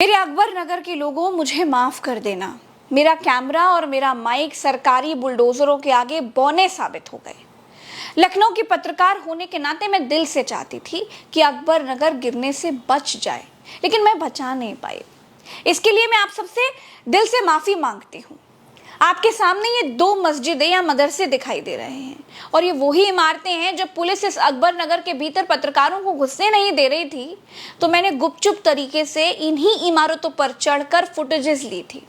मेरे अकबर नगर के लोगों, मुझे माफ कर देना। मेरा कैमरा और मेरा माइक सरकारी बुलडोजरों के आगे बौने साबित हो गए। लखनऊ की पत्रकार होने के नाते मैं दिल से चाहती थी कि अकबर नगर गिरने से बच जाए, लेकिन मैं बचा नहीं पाई। इसके लिए मैं आप सबसे दिल से माफी मांगती हूँ। आपके सामने ये दो मस्जिदें या मदरसे दिखाई दे रहे हैं और ये वही इमारतें हैं जब पुलिस इस अकबर नगर के भीतर पत्रकारों को घुसने नहीं दे रही थी तो मैंने गुपचुप तरीके से इन्हीं इमारतों पर चढ़कर फुटेजेस ली थी।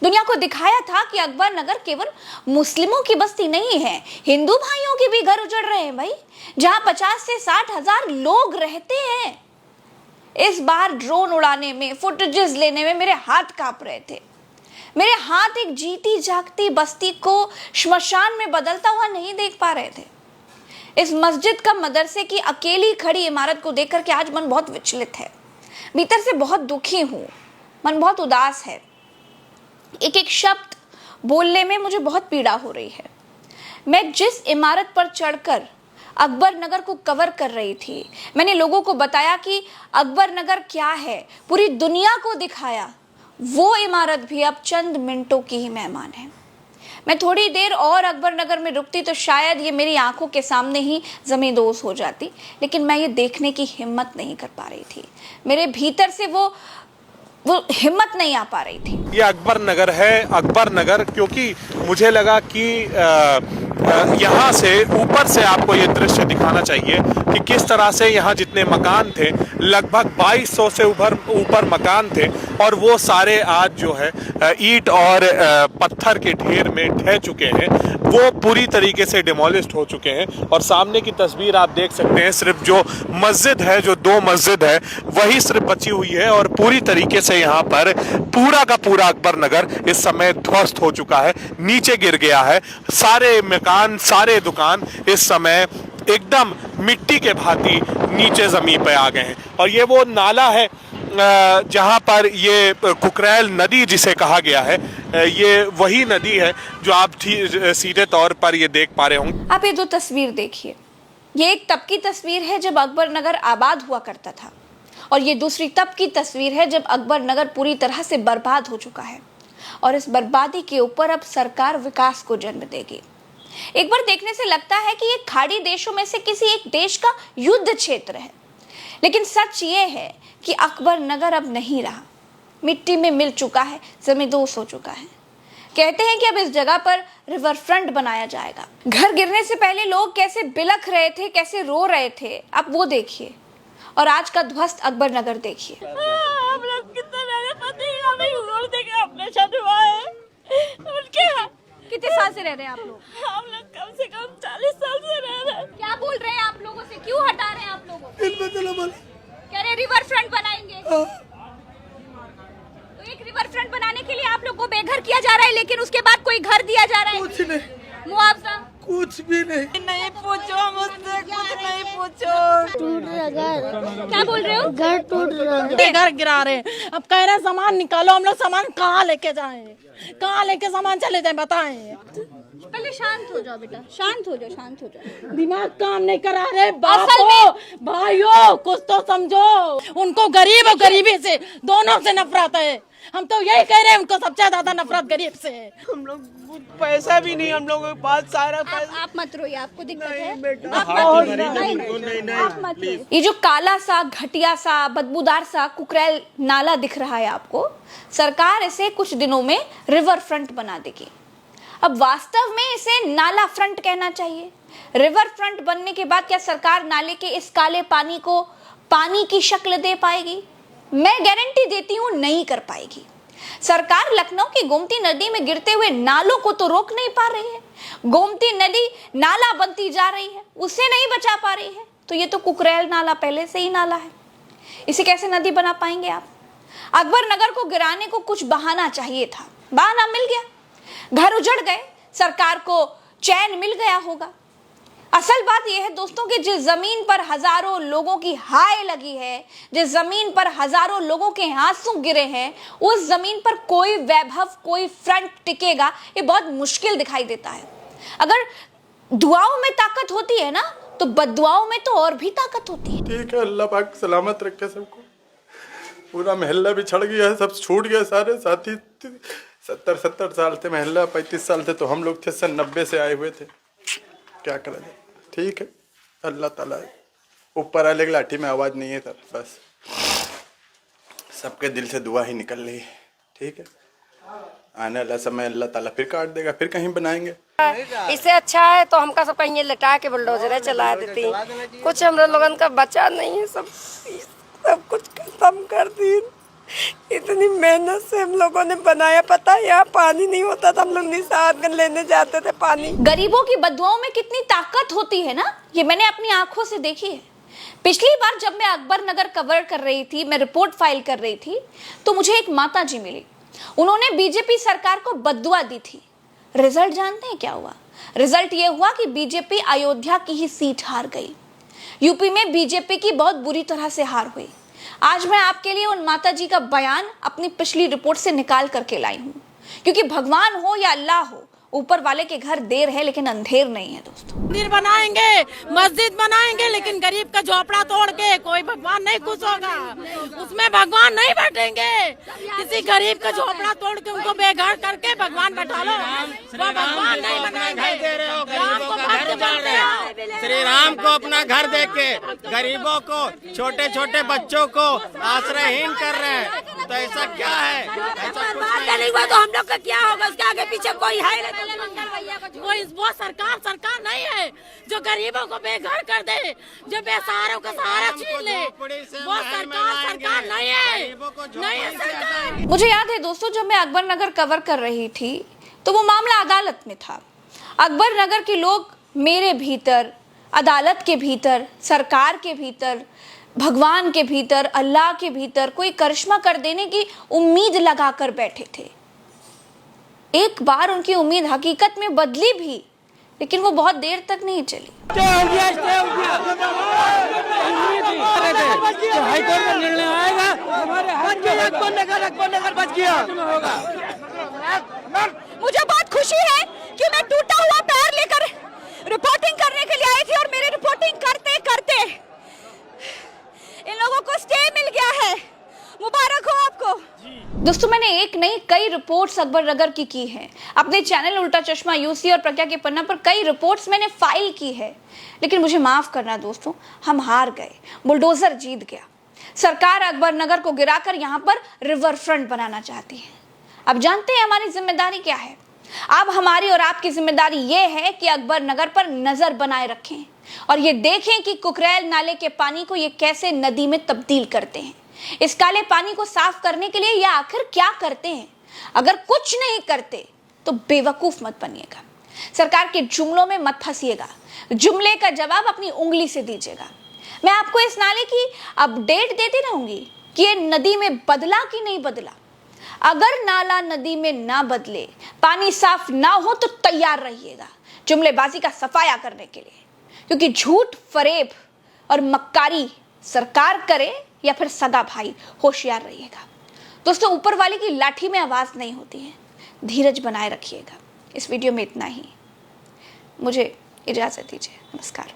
दुनिया को दिखाया था कि अकबर नगर केवल मुस्लिमों की बस्ती नहीं है, हिंदू भाइयों के भी घर उजड़ रहे हैं भाई, जहां 50 से 60 हजार लोग रहते हैं। इस बार ड्रोन उड़ाने में, फुटेजेस लेने में मेरे हाथ कांप रहे थे। मेरे हाथ एक जीती जागती बस्ती को श्मशान में बदलता हुआ नहीं देख पा रहे थे। इस मस्जिद का मदरसे की अकेली खड़ी इमारत को देखकर के आज मन बहुत विचलित है। भीतर से बहुत दुखी हूँ, मन बहुत उदास है। एक एक शब्द बोलने में मुझे बहुत पीड़ा हो रही है। मैं जिस इमारत पर चढ़कर अकबर नगर को कवर कर रही थी, मैंने लोगों को बताया कि अकबर नगर क्या है, पूरी दुनिया को दिखाया, वो इमारत भी अब चंद मिनटों की ही मेहमान है। मैं थोड़ी देर और अकबर नगर में रुकती तो शायद ये मेरी आंखों के सामने ही ज़मींदोज़ हो जाती, लेकिन मैं ये देखने की हिम्मत नहीं कर पा रही थी। मेरे भीतर से वो हिम्मत नहीं आ पा रही थी। ये अकबर नगर है, अकबर नगर, क्योंकि मुझे लगा कि यहाँ से ऊपर से आपको ये दृश्य दिखाना चाहिए कि किस तरह से यहाँ जितने मकान थे, लगभग 2200 से ऊपर मकान थे और वो सारे आज जो है ईंट और पत्थर के ढेर में ढह चुके हैं, वो पूरी तरीके से डिमोलिश्ड हो चुके हैं। और सामने की तस्वीर आप देख सकते हैं, सिर्फ जो मस्जिद है, जो दो मस्जिद है, वही सिर्फ बची हुई है और पूरी तरीके से यहाँ पर पूरा का पूरा अकबर नगर इस समय ध्वस्त हो चुका है, नीचे गिर गया है। सारे मकान, सारे दुकान इस समय एकदम मिट्टी के भांति नीचे जमीन पे आ गए हैं। और ये वो नाला है जहां पर ये कुकरैल नदी जिसे कहा गया है, ये वही नदी है जो आप सीधे तौर पर ये देख पा रहे होंगे। आप ये दो तस्वीर देखिए। ये एक तब की तस्वीर है जब अकबर नगर आबाद हुआ करता था और ये दूसरी तब की तस्वीर है जब अकबर नगर पूरी तरह से बर्बाद हो चुका है। और इस बर्बादी के ऊपर अब सरकार विकास को जन्म देगी। एक बार देखने से लगता है कि ये खाड़ी देशों में से किसी एक देश का युद्ध क्षेत्र है, लेकिन सच ये है कि अकबर नगर अब नहीं रहा, मिट्टी में मिल चुका है, ज़मींदोज़ हो चुका है। कहते हैं कि अब इस जगह पर रिवर फ्रंट बनाया जाएगा। घर गिरने से पहले लोग कैसे बिलख रहे थे, कैसे रो रहे थे, अब वो देखिए। और आज का ध्वस्त अकबर नगर देखिए। हम लोग कितने मेरे पति हमें छोड़ देके अपने साथ हुआ है। उनके कितने साल से रह रहे हैं आप लोग? हम लोग कम से कम 40 साल से रह रहे हैं। क्या बोल रहे हैं आप लोगों से? क्यों हटा रहे हैं आप लोगों को? कह रहे रिवर फ्रंट बनाएंगे। तो एक रिवर फ्रंट बनाने के लिए आप लोग को बेघर किया जा रहा है, लेकिन उसके बाद कोई घर दिया जा रहा है? कुछ नहीं, मुआवजा कुछ भी नहीं। नहीं पूछो मुझसे, कुछ नहीं पूछो। टूट रहा घर। क्या बोल रहे हो? घर टूट रहा है। घर गिरा रहे हैं। अब कह रहे सामान निकालो, हम लोग सामान कहाँ लेके जाएं, कहाँ लेके सामान चले जाएं, बताएं। पहले शांत हो जाओ बेटा, शांत हो जाओ, शांत हो जाओ। दिमाग काम नहीं करा रहे। बापों भाइयों कुछ तो समझो। उनको गरीब और गरीबी से दोनों से नफरत है। हम तो यही कह रहे हैं, उनको सबसे ज्यादा नफरत गरीब से है। हम लोग पैसा भी नहीं, हम लोगों के पास सारा पैसा। आप मत रोइए, आपको दिक्कत है? बेटा आप मत रोइए। ये जो काला सा, घटिया सा, बदबूदार सा कुकरैल नाला दिख रहा है आपको, सरकार इसे कुछ दिनों में रिवर फ्रंट बना देगी। अब वास्तव में इसे नाला फ्रंट कहना चाहिए। रिवर फ्रंट बनने के बाद क्या सरकार नाले के इस काले पानी को पानी की शक्ल दे पाएगी? मैं गारंटी देती हूं नहीं कर पाएगी। सरकार लखनऊ की गोमती नदी में गिरते हुए नालों को तो रोक नहीं पा रही है। गोमती नदी नाला बनती जा रही है, उसे नहीं बचा पा रही है। तो ये तो कुकरैल नाला पहले से ही नाला है, इसे कैसे नदी बना पाएंगे आप? अकबर नगर को गिराने को कुछ बहाना चाहिए था, बहाना मिल गया। घर उजड़ गए, सरकार को चैन मिल गया होगा। असल बात यह है दोस्तों कि जिस जमीन पर हजारों लोगों की हाय लगी है, जिस जमीन पर हजारों लोगों के आंसू गिरे हैं, उस जमीन पर कोई वैभव, कोई फ्रंट टिकेगा, ये बहुत मुश्किल दिखाई देता है। अगर दुआओं में ताकत होती है ना, तो बद्दुआओं में तो और भी ताकत होती है। ठीक है, अल्लाह पाक सलामत रखे सबको। पूरा महल्ला भी छड़ गया है, सब छूट गया सारे साथी। 70 साल थे महल्ला, 35 साल थे तो हम लोग थे, सन 90 से आए हुए थे। क्या करा जाए, ठीक है, अल्लाह ताला ऊपर वाले की लाठी में आवाज़ नहीं है सर, बस सबके दिल से दुआ ही निकल रही है, ठीक है। आने वाला समय अल्लाह ताला फिर काट देगा, फिर कहीं बनाएंगे। इससे अच्छा है तो हमका सब कहीं लटा के बुलडोजर चला देती, कुछ हम लोगन का बचा नहीं है, सब कुछ खत्म कर दी। इतनी मेहनत से हम लोगों ने बनाया, पता है यहाँ पानी नहीं होता था, हम लोग निसात लेने जाते थे पानी। गरीबों की बदुआओं में कितनी ताकत होती है ना, ये मैंने अपनी आंखों से देखी है। पिछली बार जब मैं अकबर नगर कवर कर रही थी, मैं रिपोर्ट फाइल कर रही थी, तो मुझे एक माता जी मिली। उन्होंने बीजेपी सरकार को बद्दुआ दी थी। रिजल्ट जानते हैं क्या हुआ? रिजल्ट ये हुआ कि बीजेपी अयोध्या की ही सीट हार गई। यूपी में बीजेपी की बहुत बुरी तरह से हार हुई। आज मैं आपके लिए उन माता जी का बयान अपनी पिछली रिपोर्ट से निकाल करके लाई हूं, क्योंकि भगवान हो या अल्लाह हो, ऊपर वाले के घर देर है लेकिन अंधेर नहीं है दोस्तों। मंदिर बनाएंगे, मस्जिद बनाएंगे, लेकिन गरीब का झोपड़ा तोड़ के कोई भगवान नहीं खुश होगा, उसमें भगवान नहीं बैठेंगे। किसी गरीब का झोपड़ा तोड़ के उनको बेघर करके भगवान बैठा लो, वो भगवान नहीं बनाएंगे। राम को भक्त बोलते हैं, श्री राम को अपना घर देके गरीबों को, छोटे छोटे बच्चों को आश्रयहीन कर रहे हैं, तो ऐसा क्या है? ऐसा कुछ नहीं हुआ तो हम लोग का क्या होगा? उसके आगे पीछे कोई है नहीं। वो सरकार नहीं है जो गरीबों को बेघर कर दे, जो बेसहारों का सहारा छीन ले, वो सरकार नहीं है, नहीं है सरकार। मुझे याद है दोस्तों, जब मैं अकबर नगर कवर कर रही थी तो वो मामला अदालत में था। अकबर नगर के लोग मेरे भीतर, अदालत के भीतर, सरकार के भीतर, भगवान के भीतर, अल्लाह के भीतर कोई करिश्मा कर देने की उम्मीद लगाकर बैठे थे। एक बार उनकी उम्मीद हकीकत में बदली भी, लेकिन वो बहुत देर तक नहीं चली। हाईकोर्ट का निर्णय आएगा, मुझे बहुत खुशी है कि मैं टूटा हुआ पैर लेकर रिपोर्टिंग करने के लिए आई थी, और मेरी रिपोर्टिंग करते करते इन लोगों को स्टे मिल गया है। मुबारक हो आपको। दोस्तों, मैंने एक नहीं कई रिपोर्ट्स अकबर नगर की हैं। अपने चैनल उल्टा चश्मा यूसी और प्रज्ञा के पन्ना पर कई रिपोर्ट्स मैंने फाइल की है, लेकिन मुझे माफ करना दोस्तों, हम हार गए, बुलडोजर जीत गया। सरकार अकबर नगर को गिराकर यहाँ पर रिवर फ्रंट बनाना चाहती है। अब जानते हैं हमारी जिम्मेदारी क्या है? अब हमारी और आपकी जिम्मेदारी ये है कि अकबर नगर पर नजर बनाए रखें और ये देखें कि कुकरेल नाले के पानी को ये कैसे नदी में तब्दील करते हैं। इस काले पानी को साफ करने के लिए ये आखिर क्या करते हैं? अगर कुछ नहीं करते तो बेवकूफ मत बनिएगा, सरकार के जुमलों में मत फंसिएगा, जुमले का जवाब अपनी उंगली से दीजिएगा। मैं आपको इस नाले की अपडेट देती रहूंगी कि ये नदी में बदला कि नहीं बदला। अगर नाला नदी में ना बदले, पानी साफ ना हो तो तैयार रहिएगा जुमलेबाजी का सफाया करने के लिए, क्योंकि झूठ, फरेब और मक्कारी सरकार करे या फिर सगा भाई, होशियार रहिएगा। दोस्तों, ऊपर वाले की लाठी में आवाज नहीं होती है, धीरज बनाए रखिएगा। इस वीडियो में इतना ही, मुझे इजाजत दीजिए, नमस्कार।